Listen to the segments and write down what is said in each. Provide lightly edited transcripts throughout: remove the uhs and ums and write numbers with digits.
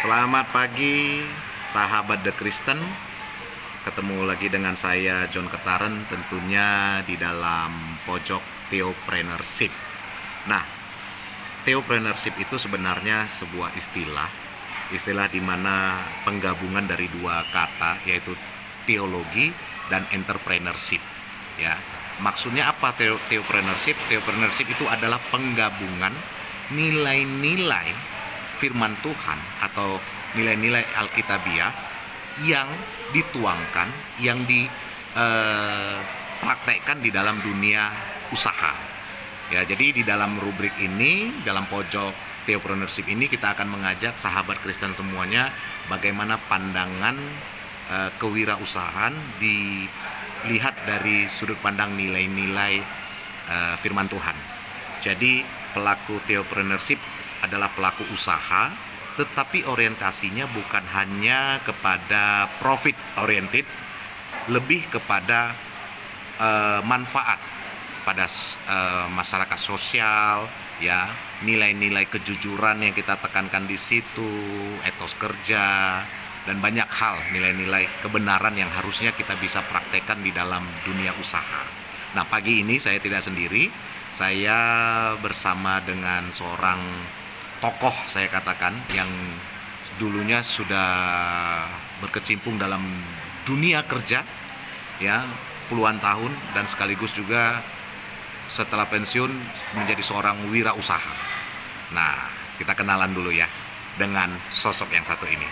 Selamat pagi, sahabat The Kristen. Ketemu lagi dengan saya, John Ketaren, tentunya di dalam pojok Theopreneurship. Nah, Theopreneurship itu sebenarnya sebuah istilah di mana penggabungan dari dua kata, yaitu teologi dan entrepreneurship. Ya, maksudnya apa Theopreneurship? Theopreneurship itu adalah penggabungan nilai-nilai firman Tuhan atau nilai-nilai Alkitabiah yang dituangkan, yang dipraktekkan di dalam dunia usaha. Ya, jadi di dalam rubrik ini, dalam pojok Theopreneurship ini kita akan mengajak sahabat Kristen semuanya bagaimana pandangan kewirausahaan dilihat dari sudut pandang nilai-nilai firman Tuhan. Jadi pelaku Theopreneurship adalah pelaku usaha, tetapi orientasinya bukan hanya kepada profit oriented, lebih kepada manfaat pada masyarakat sosial, ya, nilai-nilai kejujuran yang kita tekankan di situ, etos kerja, dan banyak hal, nilai-nilai kebenaran yang harusnya kita bisa praktekkan di dalam dunia usaha. Nah, pagi ini saya tidak sendiri, saya bersama dengan seorang tokoh, saya katakan, yang dulunya sudah berkecimpung dalam dunia kerja, ya, puluhan tahun, dan sekaligus juga setelah pensiun menjadi seorang wirausaha. Nah, kita kenalan dulu ya dengan sosok yang satu ini.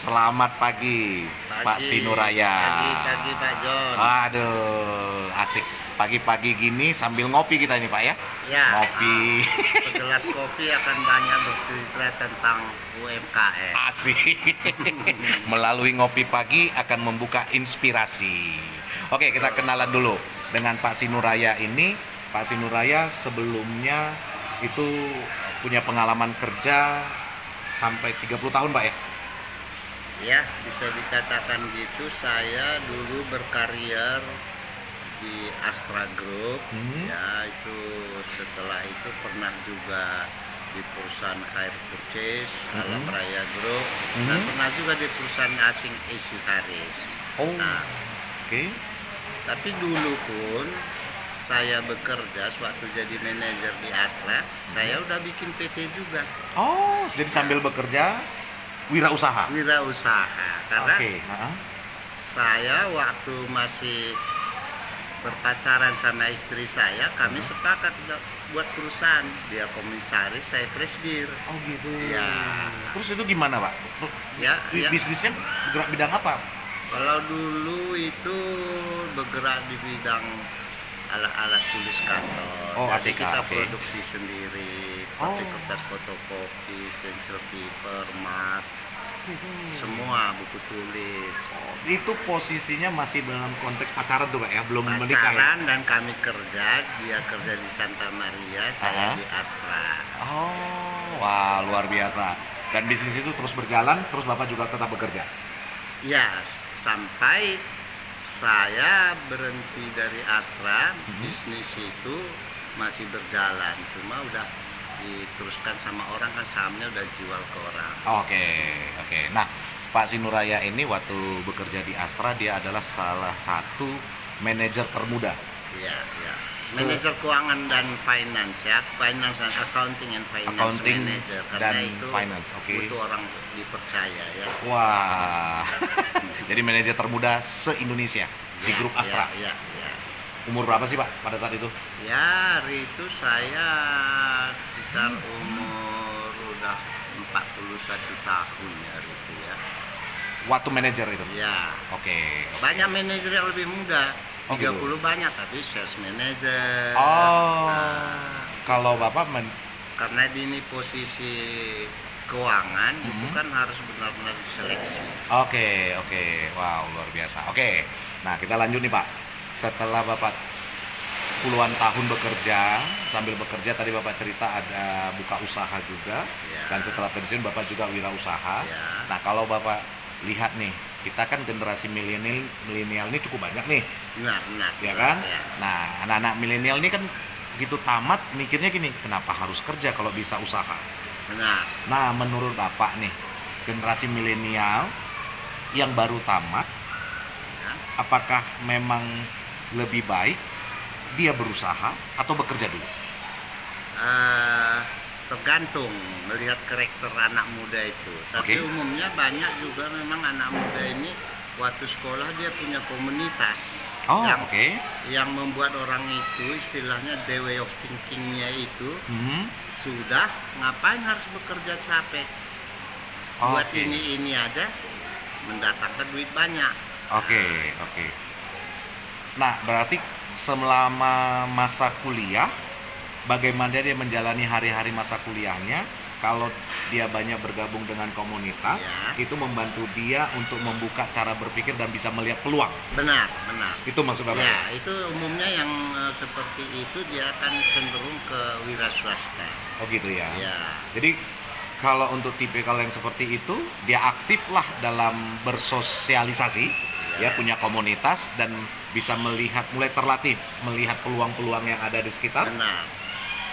Selamat pagi, Pak Sinuraya. Pagi Pak John. Aduh, asik. Pagi-pagi gini sambil ngopi kita ini Pak ya? Ya. Ngopi. Segelas kopi akan banyak bercerita tentang UMKM. Asik. Melalui ngopi pagi akan membuka inspirasi. Oke, kita kenalan dulu dengan Pak Sinuraya ini. Pak Sinuraya sebelumnya itu punya pengalaman kerja sampai 30 tahun Pak ya? Ya, bisa dikatakan gitu. Saya dulu berkarier di Astra Group, ya, itu setelah itu pernah juga di perusahaan Air Purchase, Alam Raya Group, dan pernah juga di perusahaan asing AC Harris. Nah, Oke. tapi dulu pun saya bekerja sewaktu jadi manajer di Astra, saya udah bikin PT juga. Oh, jadi sambil bekerja wirausaha. Wirausaha, karena Oke. saya waktu masih berpacaran sama istri saya, kami sepakat buat perusahaan. Dia komisaris, saya presidir. Oh gitu. Ya. Terus itu gimana Pak? Ya, ya. Bisnisnya bergerak bidang apa? Kalau dulu itu bergerak di bidang alat-alat tulis kantor. Oh, Jadi ATK, kita oke. produksi sendiri, seperti kertas fotokopi, stencil paper, mat, semua buku tulis. Itu posisinya masih dalam konteks pacaran tuh Pak ya? Belum menikah ya? Pacaran, dan kami kerja, dia kerja di Santa Maria, saya di Astra. Oh, wah, luar biasa. Dan bisnis itu terus berjalan, terus Bapak juga tetap bekerja? Ya, sampai saya berhenti dari Astra, bisnis itu masih berjalan, cuma udah diteruskan sama orang, kan sahamnya udah jual ke orang. Oke. Nah, Pak Sinuraya ini waktu bekerja di Astra, dia adalah salah satu manajer termuda. Iya, ya. Manajer keuangan dan finance, ya, finance and accounting and finance manager, karena dan itu finance, oke. butuh orang dipercaya, ya. Wah, jadi manajer termuda se-Indonesia di grup Astra. Ya. Umur berapa sih Pak pada saat itu? Ya, hari itu saya sekitar umur udah 41 tahun ya, hari itu ya. Waktu manajer itu? Ya, Oke. banyak manajer yang lebih muda. Oh, 30 banyak, tapi sales manager. Oh, Nah, kalau Bapak karena di ini posisi keuangan itu kan harus benar-benar diseleksi. Oke. Wow, luar biasa. Oke. Nah, kita lanjut nih Pak. Setelah Bapak puluhan tahun bekerja, sambil bekerja tadi Bapak cerita ada buka usaha juga, Ya. dan setelah pensiun Bapak juga wirausaha. Ya. Nah, kalau Bapak lihat nih, kita kan generasi milenial ini cukup banyak nih, Benar. ya kan? Ya. Nah, anak-anak milenial ini kan gitu tamat mikirnya gini, kenapa harus kerja kalau bisa usaha? Benar. Nah, menurut Bapak nih, generasi milenial yang baru tamat, Ya. apakah memang lebih baik dia berusaha atau bekerja dulu? Tergantung melihat karakter anak muda itu. Tapi Oke. umumnya banyak juga memang anak muda ini waktu sekolah dia punya komunitas Oh, yang oke. yang membuat orang itu istilahnya the way of thinkingnya itu Hmm. sudah ngapain harus bekerja capek buat Oke. ini aja mendatangkan duit banyak. Oke, oke. Nah, berarti selama masa kuliah, bagaimana dia menjalani hari-hari masa kuliahnya? Kalau dia banyak bergabung dengan komunitas, Ya. itu membantu dia untuk membuka cara berpikir dan bisa melihat peluang. Benar, benar. Itu maksud Bapak? Ya, itu umumnya yang seperti itu dia akan cenderung ke wira swasta. Oh gitu ya. Ya, Jadi kalau untuk tipikal yang seperti itu, dia aktif lah dalam bersosialisasi, ya punya komunitas dan bisa melihat, mulai terlatih melihat peluang-peluang yang ada di sekitar. benar.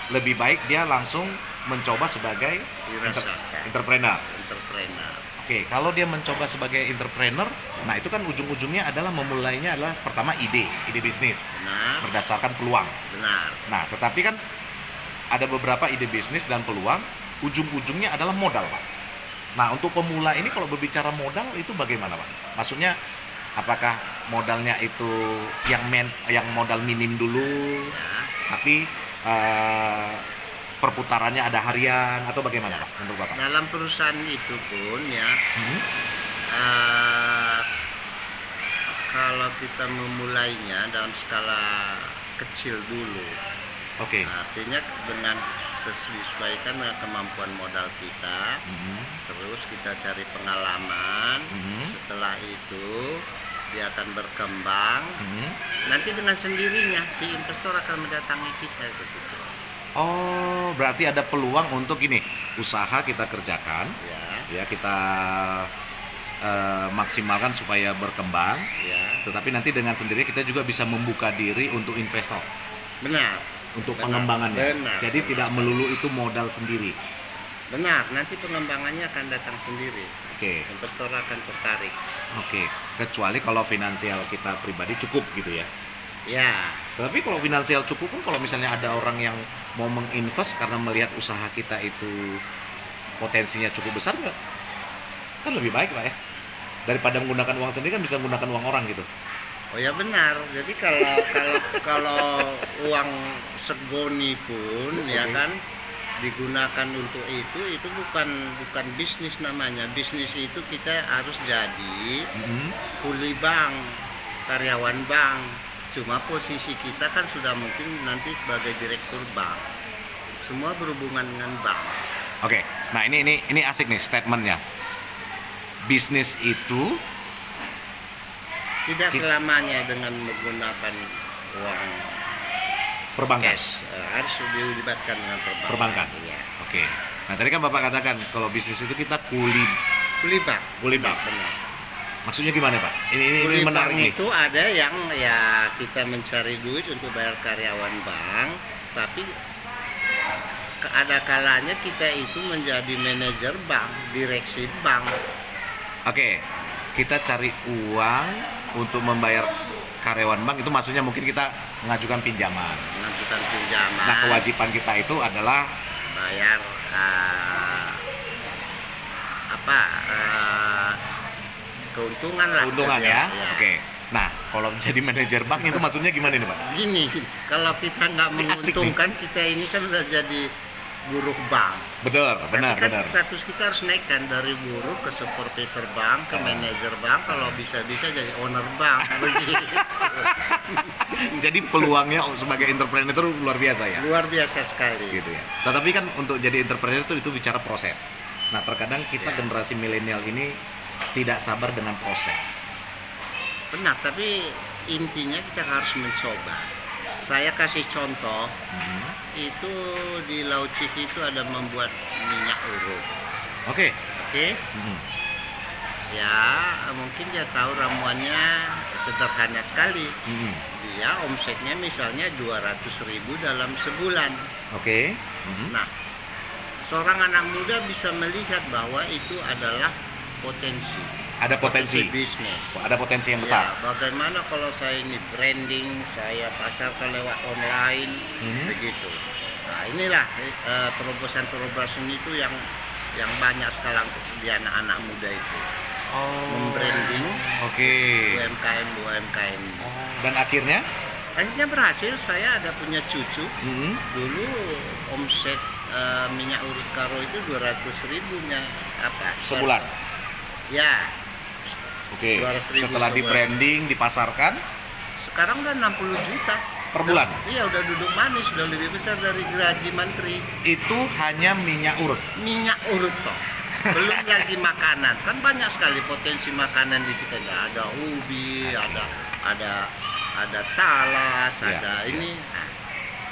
Lebih baik dia langsung mencoba sebagai Wira swasta. entrepreneur. Entrepreneur. Oke, kalau dia mencoba sebagai entrepreneur, nah itu kan ujung-ujungnya adalah memulainya adalah pertama ide bisnis Benar, berdasarkan peluang. benar. Nah, tetapi kan ada beberapa ide bisnis dan peluang, ujung-ujungnya adalah modal, Pak. Nah, untuk pemula ini kalau berbicara modal itu bagaimana, Pak? Maksudnya apakah modalnya itu yang modal minim dulu, Ya. tapi perputarannya ada harian atau bagaimana, Pak? Menurut Bapak? Dalam perusahaan itu pun ya, Hmm? eh, kalau kita memulainya dalam skala kecil dulu, Oke. artinya dengan sesuaikan dengan kemampuan modal kita, Mhm. terus kita cari pengalaman. Mhm. Setelah itu dia akan berkembang. Mhm. Nanti dengan sendirinya si investor akan mendatangi kita gitu. Oh, berarti ada peluang untuk ini usaha kita kerjakan, Ya, ya kita maksimalkan supaya berkembang. ya, Tetapi nanti dengan sendiri kita juga bisa membuka diri untuk investor, benar, untuk Benar, pengembangannya. benar, Jadi benar. tidak melulu itu modal sendiri. benar. Nanti pengembangannya akan datang sendiri. Oke, Investor akan tertarik. oke. Kecuali kalau finansial kita pribadi cukup gitu ya. Ya, Tapi kalau finansial cukup pun kalau misalnya ada orang yang mau menginvest karena melihat usaha kita itu potensinya cukup besar nggak? Kan lebih baik Pak ya. Daripada menggunakan uang sendiri kan bisa menggunakan uang orang gitu. oh ya benar. Jadi kalau uang segoni pun ya Oke. kan digunakan untuk itu bukan bisnis namanya. Bisnis itu kita harus jadi Mhm. kuli bank, karyawan bank. Cuma posisi kita kan sudah mungkin nanti sebagai direktur bank. Semua berhubungan dengan bank. Oke. Nah, ini asik nih statementnya. Bisnis itu Tidak selamanya dengan menggunakan uang perbankan. cash. Harus dilibatkan dengan perbankan. Perbankan. Iya. Oke. Nah, tadi kan Bapak katakan kalau bisnis itu kita kuli Kuli bank. bank. Benar. Maksudnya gimana, Pak? Ini Kuli bank menarik nih. itu ada yang ya kita mencari duit untuk bayar karyawan bank, tapi ada kalanya kita itu menjadi manajer bank, direksi bank. Oke. Kita cari uang untuk membayar karyawan bank itu maksudnya mungkin kita mengajukan pinjaman. Mengajukan pinjaman. Nah, kewajiban kita itu adalah bayar keuntungan lah. keuntungan ya. Ya. Oke. Nah, kalau jadi manajer bank itu maksudnya gimana nih, Pak? Gini, kalau kita nggak Ini asik menguntungkan, kita ini kan udah jadi buruh bank. Betul, benar, Tapi kan benar. status kita harus naikkan dari buruh ke supervisor bank, ke manajer bank, kalau bisa-bisa jadi owner bank. Begitu. Jadi peluangnya sebagai entrepreneur itu luar biasa ya. Luar biasa sekali. Gitu ya. Tetapi kan untuk jadi entrepreneur itu bicara proses. Nah, terkadang kita Ya. generasi milenial ini tidak sabar dengan proses. Benar, tapi intinya kita harus mencoba. Saya kasih contoh, Mhm. itu di Laut Ciki itu ada membuat minyak urut. Oke. Oke, Mhm. ya mungkin dia tahu ramuannya sederhana sekali. Mhm. Dia omsetnya misalnya 200.000 dalam sebulan. Oke. Mhm. Nah, seorang anak muda bisa melihat bahwa itu adalah potensi. Ada potensi. bisnis. Ada potensi yang Ya, besar. bagaimana kalau saya ini branding, saya pasarkan lewat online, begitu. Nah, inilah terobosan-terobosan itu yang banyak sekarang di anak-anak muda itu. Membranding Oke. UMKM. Dan akhirnya? Akhirnya berhasil. Saya ada punya cucu. Hmm. Dulu omset minyak urut karo itu 200.000-nya Sebulan. Ya, Oke. 200.000 Setelah di sebulan. branding, dipasarkan sekarang udah 60 juta per bulan. Iya, udah duduk manis, udah lebih besar dari gaji menteri. Itu hanya minyak urut. Minyak urut toh. Belum lagi makanan. Kan banyak sekali potensi makanan di kita. Ada ubi, ada talas, Iya, ada iya. ini. Nah,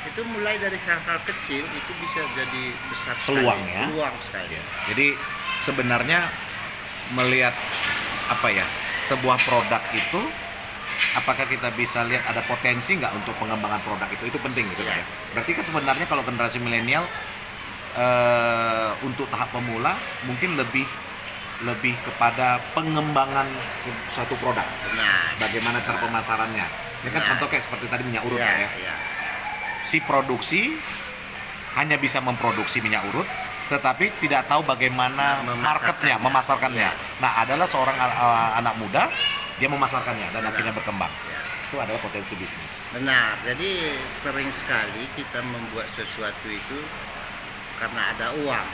itu mulai dari hal-hal kecil itu bisa jadi besar sekali. Peluang ya. Peluang sekali. Jadi sebenarnya melihat sebuah produk itu, apakah kita bisa lihat ada potensi nggak untuk pengembangan produk itu penting gitu Iya. ya. Berarti kan sebenarnya kalau generasi milenial untuk tahap pemula mungkin lebih kepada pengembangan suatu produk. Nah, Bagaimana cara pemasarannya? Ini kan Nah. contoh kayak seperti tadi minyak urut ya, ya. ya. Si produksi hanya bisa memproduksi minyak urut, tetapi tidak tahu bagaimana marketnya, memasarkannya. Iya. Nah, adalah seorang anak muda, dia memasarkannya dan Benar. akhirnya berkembang. Ya. Itu adalah potensi bisnis. Benar, jadi sering sekali kita membuat sesuatu itu karena ada uang,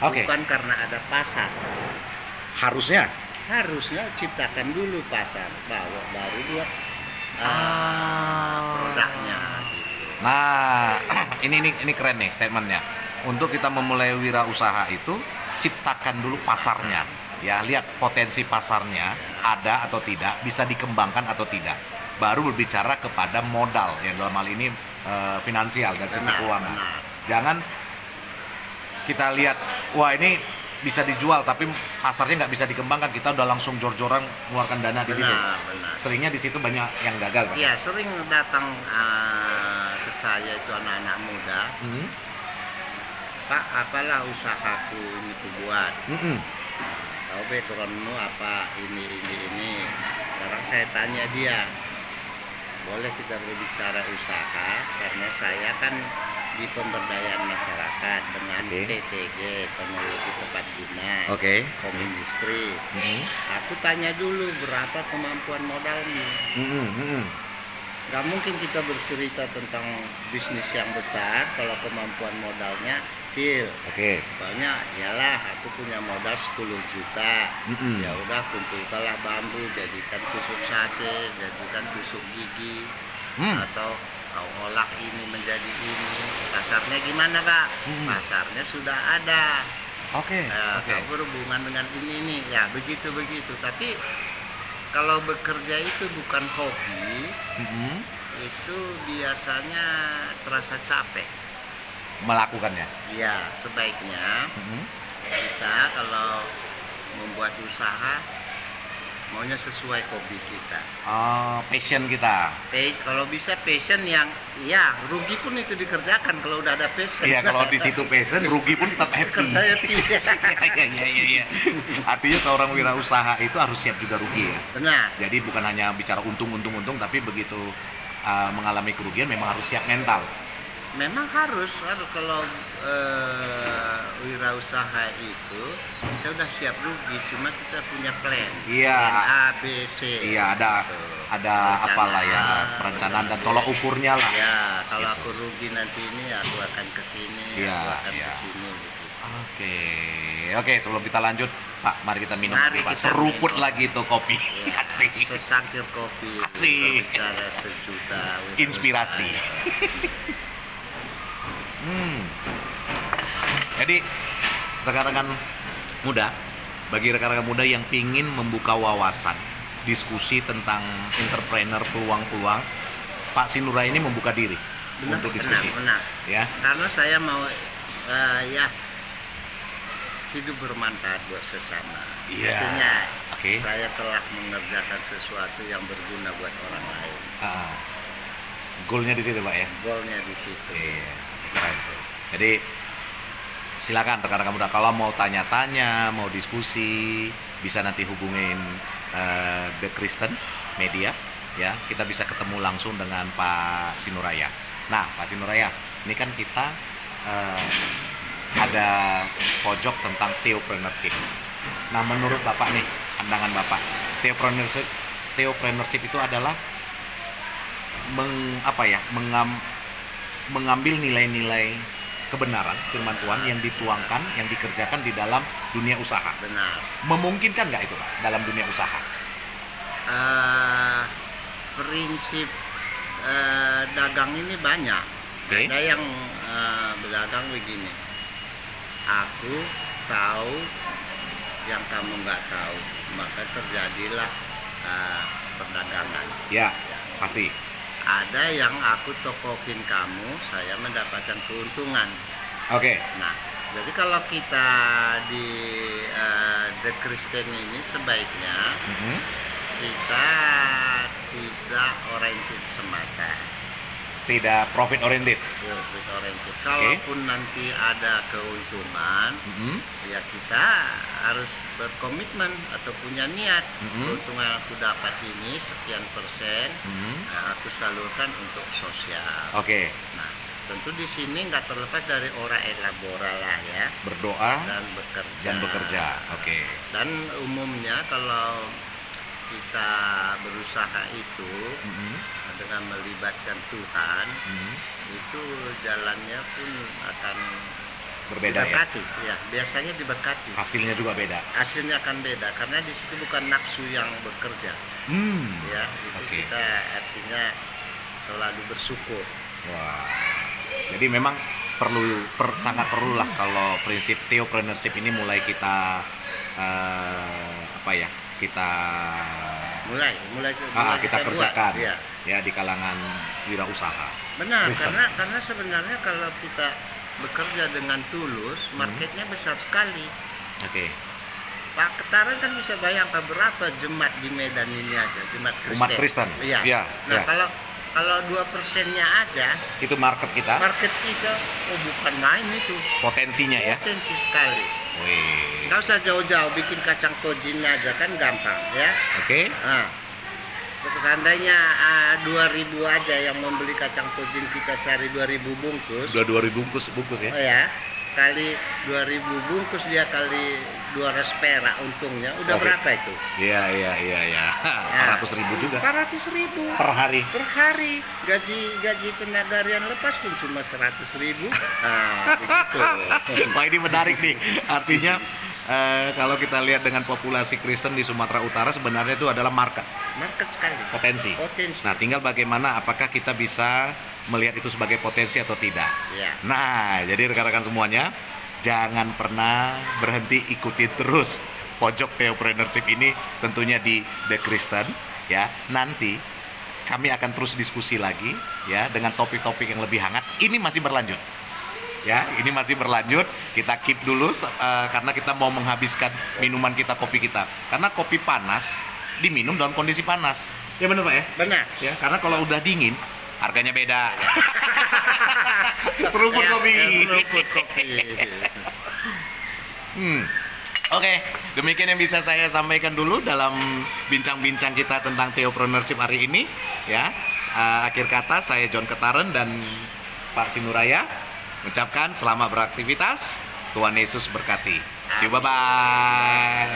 Oke. bukan karena ada pasar. Harusnya. Harusnya ciptakan dulu pasar, baru buat produknya. Gitu. Nah, ini keren nih statementnya. Untuk kita memulai wirausaha itu, ciptakan dulu pasarnya. Ya, lihat potensi pasarnya ada atau tidak, bisa dikembangkan atau tidak. Baru berbicara kepada modal, yang dalam hal ini finansial dan sisi Benar, keuangan. benar. Jangan kita lihat, wah ini bisa dijual tapi pasarnya nggak bisa dikembangkan, kita udah langsung jor-joran mengeluarkan dana di situ. Benar. Seringnya di situ banyak yang gagal, Pak. Iya, sering datang ke saya itu anak-anak muda, Hmm. Pak, apalah usahaku ini ku buat. Mm-mm. Tahu backgroundmu apa ini. Sekarang saya tanya dia, boleh kita berbicara usaha karena saya kan di pemberdayaan masyarakat dengan Oke. TTG, teknologi tepat guna, Oke. home industry. Mm-mm. Aku tanya dulu berapa kemampuan modalmu. Mm-mm. Mm-mm. Gak mungkin kita bercerita tentang bisnis yang besar kalau kemampuan modalnya kecil. Oke. Pokoknya iyalah aku punya modal 10 juta. Mm-mm. Ya udah kumpulkanlah bambu, jadikan tusuk sate, jadikan tusuk gigi, atau kau olah ini menjadi ini. Pasarnya gimana, Kak? Pasarnya sudah ada. Oke. Oke. Kau berhubungan dengan ini. Ya begitu. Tapi kalau bekerja itu bukan hobi, Mm-mm. itu biasanya terasa capek. Melakukannya. Ya, sebaiknya Mm-mm. kita kalau membuat usaha maunya sesuai hobi kita. Passion kita. Kalau bisa passion yang ya rugi pun itu dikerjakan kalau udah ada passion. Iya, kalau di situ passion, rugi pun tetap happy. Kerja happy. Iya. Artinya seorang wirausaha itu harus siap juga rugi ya. Benar. Jadi bukan hanya bicara untung, tapi begitu mengalami kerugian memang harus siap mental. Memang harus kalau wirausaha itu kita udah siap rugi, cuma kita punya plan. Iya. Plan A, B, C. Iya, ada Gitu. apalah ya, perencanaan dan tolak ukurnya lah. Ya, kalau Gitu. aku rugi nanti ini aku akan ke sini, Iya, aku akan iya. ke sini gitu. Oke, sebelum kita lanjut, Pak, mari kita minum Mari lagi, Pak. kita Seruput minum. lagi tuh kopi. Ya, Asik. secangkir kopi, Asik. berbicara sejuta Inspirasi. Jadi rekan-rekan muda, bagi rekan-rekan muda yang ingin membuka wawasan, diskusi tentang entrepreneur, peluang-peluang, Pak Sinura ini membuka diri untuk diskusi. Benar. Ya, Karena saya mau ya hidup bermanfaat buat sesama. Iya. Artinya Oke. saya telah mengerjakan sesuatu yang berguna buat orang lain. Goalnya di situ, Pak ya. Goalnya di situ. Iya, keren tuh. Jadi Silakan rekan-rekan muda, kalau mau tanya-tanya, mau diskusi, bisa nanti hubungin The Kristen Media, ya. Kita bisa ketemu langsung dengan Pak Sinuraya. Nah, Pak Sinuraya, ini kan kita ada pojok tentang theopreneurship. Nah, menurut Bapak nih, pandangan Bapak, theopreneurship itu adalah mengambil nilai-nilai kebenaran firman Tuhan yang dituangkan, yang dikerjakan di dalam dunia usaha. Benar. Memungkinkan nggak itu, Pak, dalam dunia usaha? Prinsip dagang ini banyak. Oke. Ada yang berdagang begini. Aku tahu yang kamu nggak tahu, maka terjadilah perdagangan. Ya, pasti. Ada yang aku tokokin kamu, saya mendapatkan keuntungan. Oke. Nah, jadi kalau kita di The Kristen ini sebaiknya kita tidak oriented semata. Tidak profit oriented. Profit oriented. Kalaupun nanti ada keuntungan, ya kita harus berkomitmen atau punya niat. Keuntungan yang aku dapat ini sekian persen, aku salurkan untuk sosial. Oke. Nah, tentu di sini nggak terlepas dari ora elabora lah ya. Berdoa Dan bekerja. Oke. Dan umumnya kalau kita berusaha itu dengan melibatkan Tuhan, itu jalannya pun akan Berbeda diberkati. ya. Ya, biasanya diberkati. Hasilnya juga beda. Hasilnya akan beda karena di situ bukan nafsu yang bekerja. Ya, itu Oke. kita artinya selalu bersyukur. Wah. Jadi memang sangat perlulah kalau prinsip theopreneurship ini mulai kita kita Mulai kita buat, kerjakan ya. ya di kalangan wirausaha. Benar, Kristen. karena sebenarnya kalau kita bekerja dengan tulus, marketnya besar sekali. Oke. Pak Ketaran kan bisa bayangkan berapa jemaat di Medan ini aja, jemaat Kristen. Umat Kristen. Iya. Ya, Nah, ya. kalau 2%-nya ada, Itu market kita, market kita bukan main itu. potensinya ya. Potensi sekali. Wih. Nggak usah jauh-jauh bikin kacang tojin aja kan gampang ya. Oke. Nah, seandainya 2.000 aja yang membeli kacang tojin kita sehari 2.000 bungkus. Udah 2000 bungkus ya. Oh ya, kali 2.000 bungkus dia kali 200 perak untungnya udah Oke. berapa itu? Iya. 400.000 juga 400.000 per hari. per hari. Gaji tenaga harian lepas pun cuma 100.000. Nah, begitu. Wah, ini menarik nih. Artinya kalau kita lihat dengan populasi Kristen di Sumatera Utara sebenarnya itu adalah market, sekali. potensi. Nah, tinggal bagaimana apakah kita bisa melihat itu sebagai potensi atau tidak. Ya. Nah, jadi rekan-rekan semuanya, jangan pernah berhenti ikuti terus pojok theopreneurship ini tentunya di The Kristen ya. Nanti kami akan terus diskusi lagi ya dengan topik-topik yang lebih hangat. Ini masih berlanjut. Ya, ini masih berlanjut. Kita keep dulu karena kita mau menghabiskan minuman kita, kopi kita. Karena kopi panas diminum dalam kondisi panas. Ya benar, Pak ya? Benar. Ya, karena kalau udah dingin harganya beda. Seruput kopi. Seruput kopi. Oke, demikian yang bisa saya sampaikan dulu dalam bincang-bincang kita tentang theopreneurship hari ini. Ya, akhir kata saya John Ketaren dan Pak Sinuraya mengucapkan selamat beraktivitas. Tuhan Yesus berkati. See you, bye-bye.